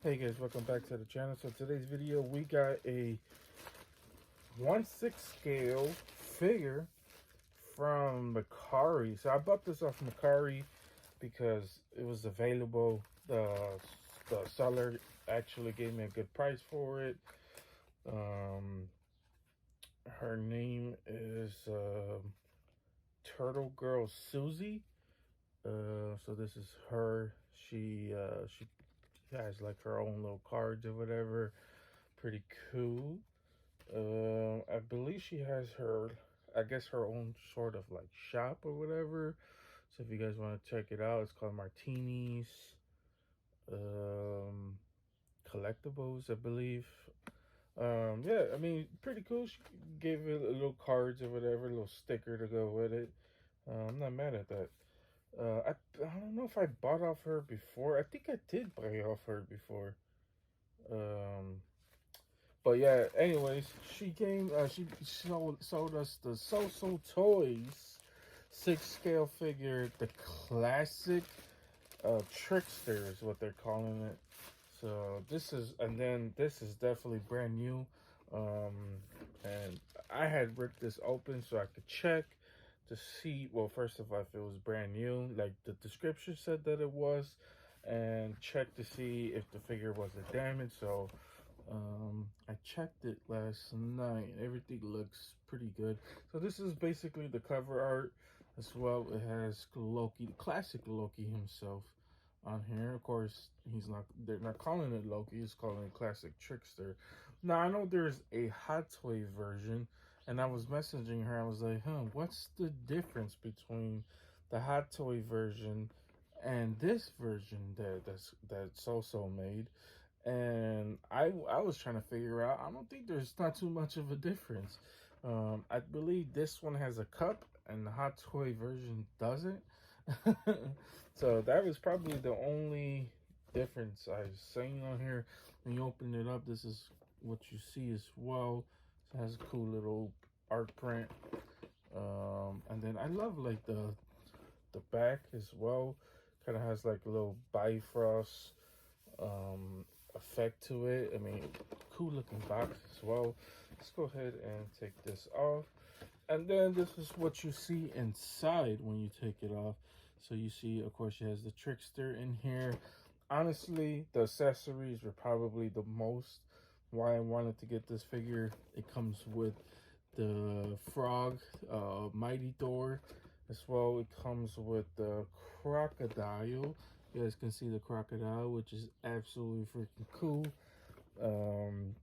Hey guys, welcome back to the channel. So today's video, we got a 1/6 scale figure from Macari. So I bought this off Macari because it was available. The seller actually gave me a good price for it. Her name is Turtle Girl Susie. So this is her. She has like her own little cards or whatever. Pretty cool. I believe she has her, I guess, her own sort of like shop or whatever. So if you guys want to check it out, it's called Martini's um, Collectibles, I believe. Yeah, I mean, pretty cool. She gave it a little cards or whatever, a little sticker to go with it. I'm not mad at that. I don't know if I bought off her before. I think I did buy off her before. Um, But yeah, anyways, she came. She sold us the Sosoo Toys 6 scale figure, the classic Trickster is what they're calling it. So this is, and then this is definitely brand new. Um, and I had ripped this open so I could check to see. Well, first of all, if it was brand new, like the description said that it was, and check to see if the figure wasn't damaged. So I checked it last night. Everything looks pretty good. So this is basically the cover art as well. It has Loki, the classic Loki himself on here. Of course, they're not calling it Loki, it's calling it classic Trickster. Now I know there's a Hot Toy version, and I was messaging her. I was like, what's the difference between the Hot Toy version and this version that Sosoo made? And I was trying to figure out. I don't think there's not too much of a difference. I believe this one has a cup and the Hot Toy version doesn't. So that was probably the only difference I've seen on here. When you open it up, this is what you see as well. It has a cool little art print. And then I love like the back as well. Kind of has like a little Bifrost effect to it. I mean, cool looking box as well. Let's go ahead and take this off. And then this is what you see inside when you take it off. So you see, of course, she has the Trickster in here. Honestly, the accessories were probably the most why I wanted to get this figure. It comes with the frog, Mighty Thor, as well. It comes with the crocodile. You guys can see the crocodile, which is absolutely freaking cool. Um,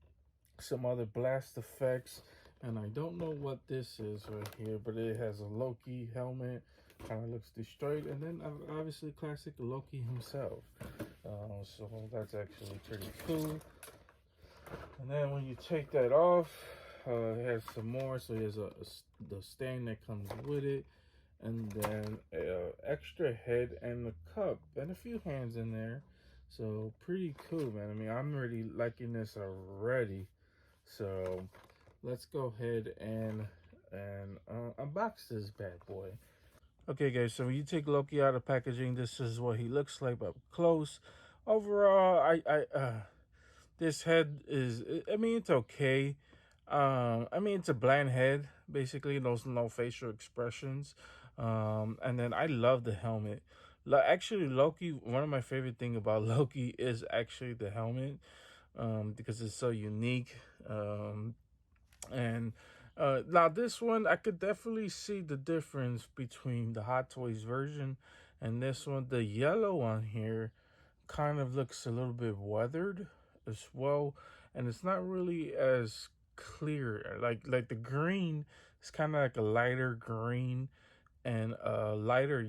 some other blast effects, and I don't know what this is right here, but it has a Loki helmet. Kind of looks destroyed, and then obviously classic Loki himself. So that's actually pretty cool. And then when you take that off, it has some more. So there's the stand that comes with it, and then extra head and the cup and a few hands in there. So pretty cool, man. I mean, I'm really liking this already. So let's go ahead and unbox this bad boy. Okay, guys, so when you take Loki out of packaging, this is what he looks like up close. Overall, this head is, I mean, it's okay. I mean, it's a bland head, basically. No facial expressions. And then I love the helmet. Actually, Loki, one of my favorite thing about Loki is actually the helmet, because it's so unique. And now this one, I could definitely see the difference between the Hot Toys version and this one. The yellow on here kind of looks a little bit weathered as well, and it's not really as clear. Like the green is kind of like a lighter green and a lighter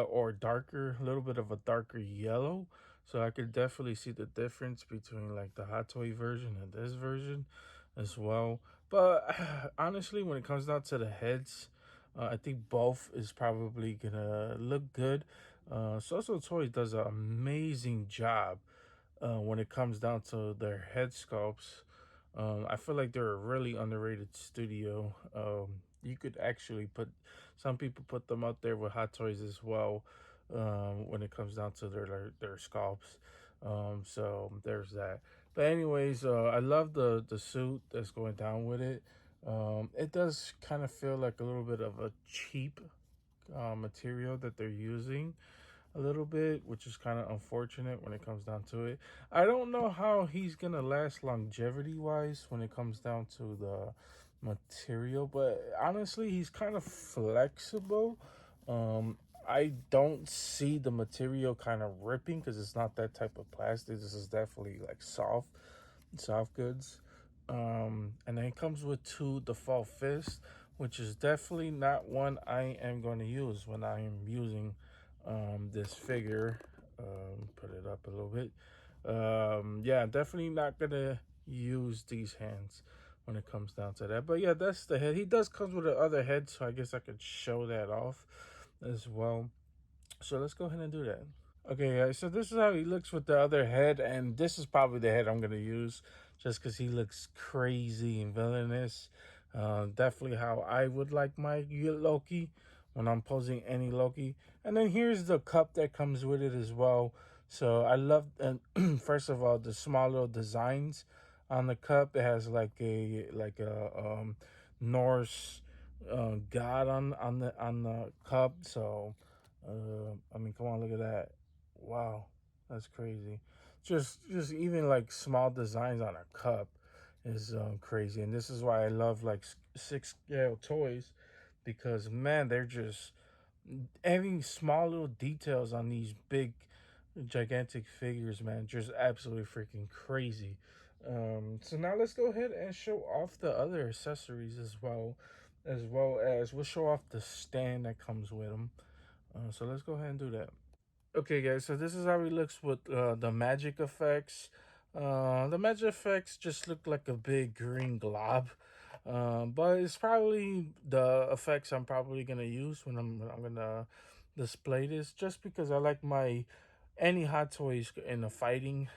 or darker, a little bit of a darker yellow. So I could definitely see the difference between like the Hot Toy version and this version as well. But honestly, when it comes down to the heads, I think both is probably gonna look good. Sosoo Toys does an amazing job when it comes down to their head sculpts. I feel like they're a really underrated studio. You could actually some people put them up there with Hot Toys as well, when it comes down to their sculpts. So there's that. But anyways, I love the suit that's going down with it. It does kind of feel like a little bit of a cheap material that they're using a little bit, which is kind of unfortunate when it comes down to it. I don't know how he's gonna last longevity wise when it comes down to the material, but honestly, he's kind of flexible. Um, I don't see the material kind of ripping because it's not that type of plastic. This is definitely like soft goods. And then it comes with two default fists, which is definitely not one I am going to use when I am using this figure. Put it up a little bit. Yeah, definitely not gonna use these hands when it comes down to that. But yeah, that's the head. He does comes with the other head, so I guess I could show that off as well. So let's go ahead and do that. Okay, so this is how he looks with the other head, and this is probably the head I'm gonna use, just because he looks crazy and villainous. Definitely how I would like my Loki when I'm posing any Loki. And then here's the cup that comes with it as well. So I love, and first of all, the small little designs on the cup. It has like a Norse god on the cup. So I mean, come on, look at that. Wow, that's crazy. Just even like small designs on a cup is crazy, and this is why I love like six scale toys, because man, they're just having small little details on these big, gigantic figures. Man, just absolutely freaking crazy. So now let's go ahead and show off the other accessories as well as we'll show off the stand that comes with them. So let's go ahead and do that. Okay, guys, so this is how he looks with the magic effects. The magic effects just look like a big green glob. But it's probably the effects I'm probably gonna use when I'm gonna display this, just because I like my any Hot Toys in the fighting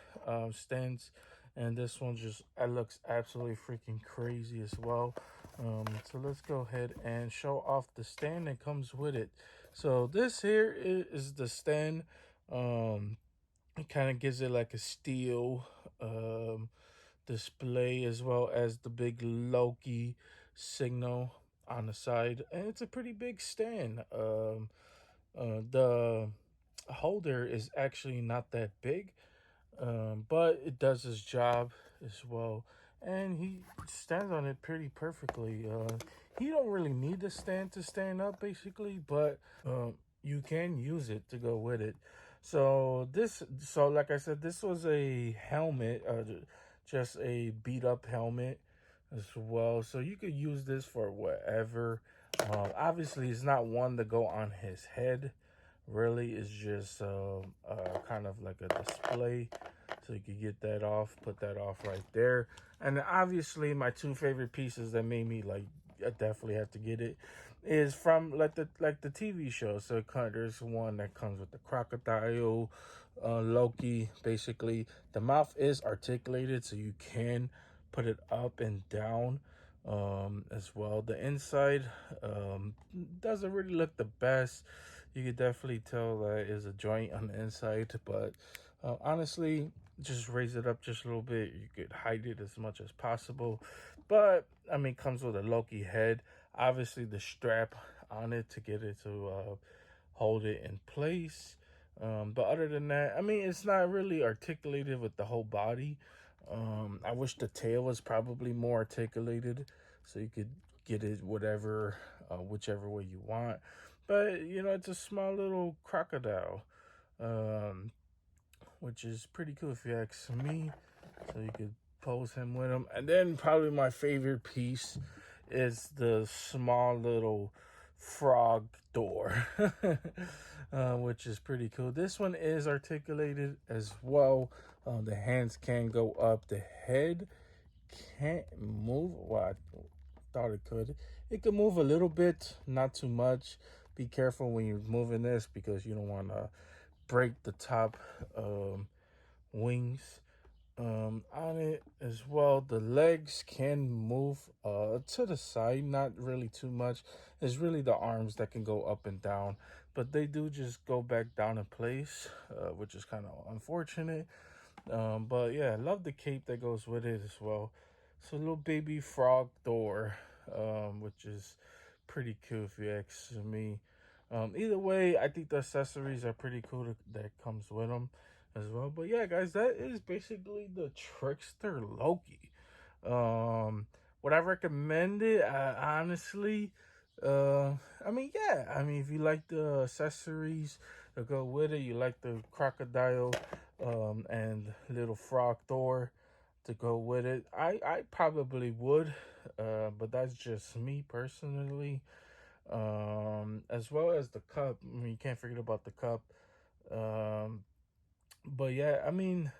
stance, and this one just it looks absolutely freaking crazy as well. So let's go ahead and show off the stand that comes with it. So this here is the stand. Um, it kind of gives it like a steel display, as well as the big Loki signal on the side, and it's a pretty big stand. The holder is actually not that big, but it does its job as well, and he stands on it pretty perfectly. He don't really need the stand to stand up, basically, but you can use it to go with it. So like I said, this was a helmet, just a beat up helmet as well. So you could use this for whatever. Obviously, it's not one to go on his head. Really, it's just kind of like a display, so you could get that off, put that off right there. And obviously, my two favorite pieces that made me like I definitely have to get it is from like the TV show. So there's one that comes with the crocodile, Loki. Basically, the mouth is articulated, so you can put it up and down as well. The inside doesn't really look the best. You could definitely tell that is a joint on the inside, but honestly, just raise it up just a little bit. You could hide it as much as possible, but I mean, it comes with a Loki head. Obviously, the strap on it to get it to hold it in place. But other than that, I mean, it's not really articulated with the whole body. I wish the tail was probably more articulated, so you could get it whichever way you want. But it's a small little crocodile, um, which is pretty cool if you ask me. So you could pose him with him. And then probably my favorite piece is the small little frog door, which is pretty cool. This one is articulated as well. The hands can go up. The head can't move. Well, I thought it could. It could move a little bit, not too much. Be careful when you're moving this, because you don't want to break the top wings on it as well. The legs can move to the side, not really too much. It's really the arms that can go up and down, but they do just go back down in place, which is kind of unfortunate. But yeah, I love the cape that goes with it as well. So little baby frog door, which is pretty cool if you ask me. Either way, I think the accessories are pretty cool that comes with them as well. But yeah, guys, that is basically the Trickster Loki. Um, would I recommend it? Honestly, uh, I mean, yeah. I mean, if you like the accessories that go with it, you like the crocodile, and little frog Thor to go with it. I probably would, but that's just me personally. As well as the cup. I mean, you can't forget about the cup. Um, but yeah, I mean,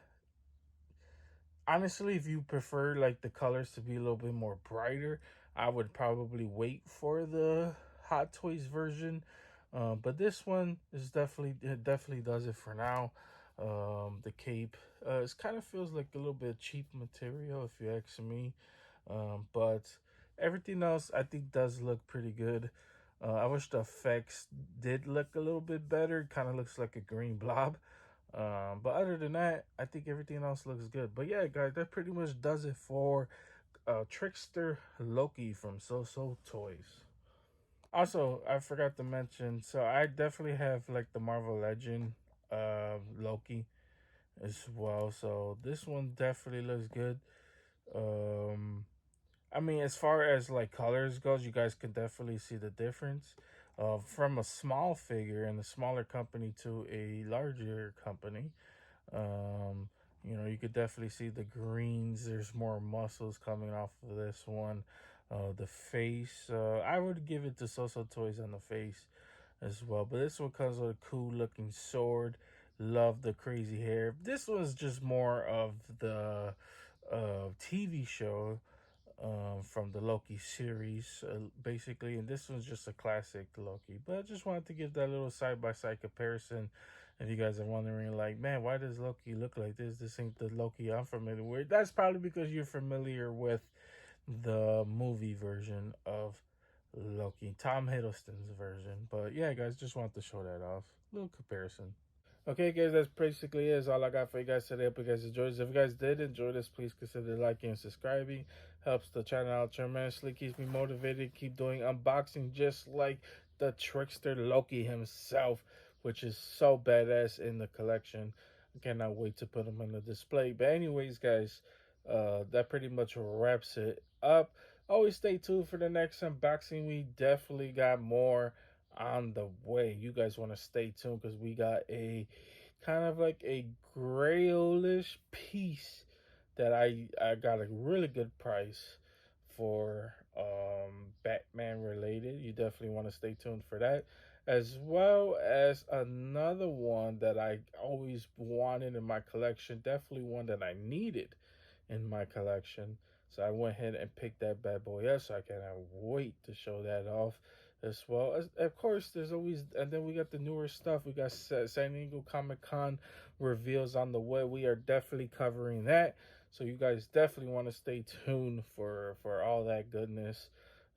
honestly, if you prefer like the colors to be a little bit more brighter, I would probably wait for the Hot Toys version. But this one is definitely, it definitely does it for now. The cape, it kind of feels like a little bit cheap material if you ask me. But everything else I think does look pretty good. I wish the effects did look a little bit better. Kind of looks like a green blob. But other than that, I think everything else looks good. But yeah, guys, that pretty much does it for Trickster Loki from Sosoo Toys. Also, I forgot to mention, so I definitely have like the Marvel Legend Loki as well. So this one definitely looks good. Um, I mean, as far as like colors goes, you guys can definitely see the difference. From a small figure and a smaller company to a larger company. Um, you could definitely see the greens. There's more muscles coming off of this one. The face, I would give it to Soso Toys on the face as well. But this one comes with a cool looking sword. Love the crazy hair. This one's just more of the TV show from the Loki series, basically. And this one's just a classic Loki. But I just wanted to give that little side by side comparison. If you guys are wondering, like, man, why does Loki look like this? This ain't the Loki I'm familiar with. That's probably because you're familiar with the movie version of Loki, Tom Hiddleston's version. But yeah, guys, just wanted to show that off. Little comparison. Okay, guys, that's basically it. That's all I got for you guys today. Hope you guys enjoyed this. If you guys did enjoy this, please consider liking and subscribing. Helps the channel out tremendously. Keeps me motivated. Keep doing unboxing just like the Trickster Loki himself, which is so badass in the collection. I cannot wait to put him on the display. But anyways, guys, that pretty much wraps it up. Always stay tuned for the next unboxing. We definitely got more on the way. You guys want to stay tuned because we got a kind of like a grayish piece that I got a really good price for Batman related. You definitely want to stay tuned for that. As well as another one that I always wanted in my collection, definitely one that I needed in my collection. So I went ahead and picked that bad boy up. So I cannot wait to show that off as well. As, of course, there's always, and then we got the newer stuff. We got San Diego Comic Con reveals on the way. We are definitely covering that. So you guys definitely want to stay tuned for all that goodness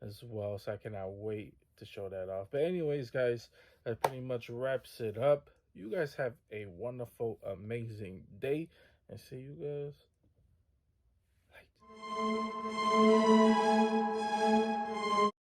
as well. So I cannot wait to show that off. But anyways, guys, that pretty much wraps it up. You guys have a wonderful, amazing day, and see you guys. Light.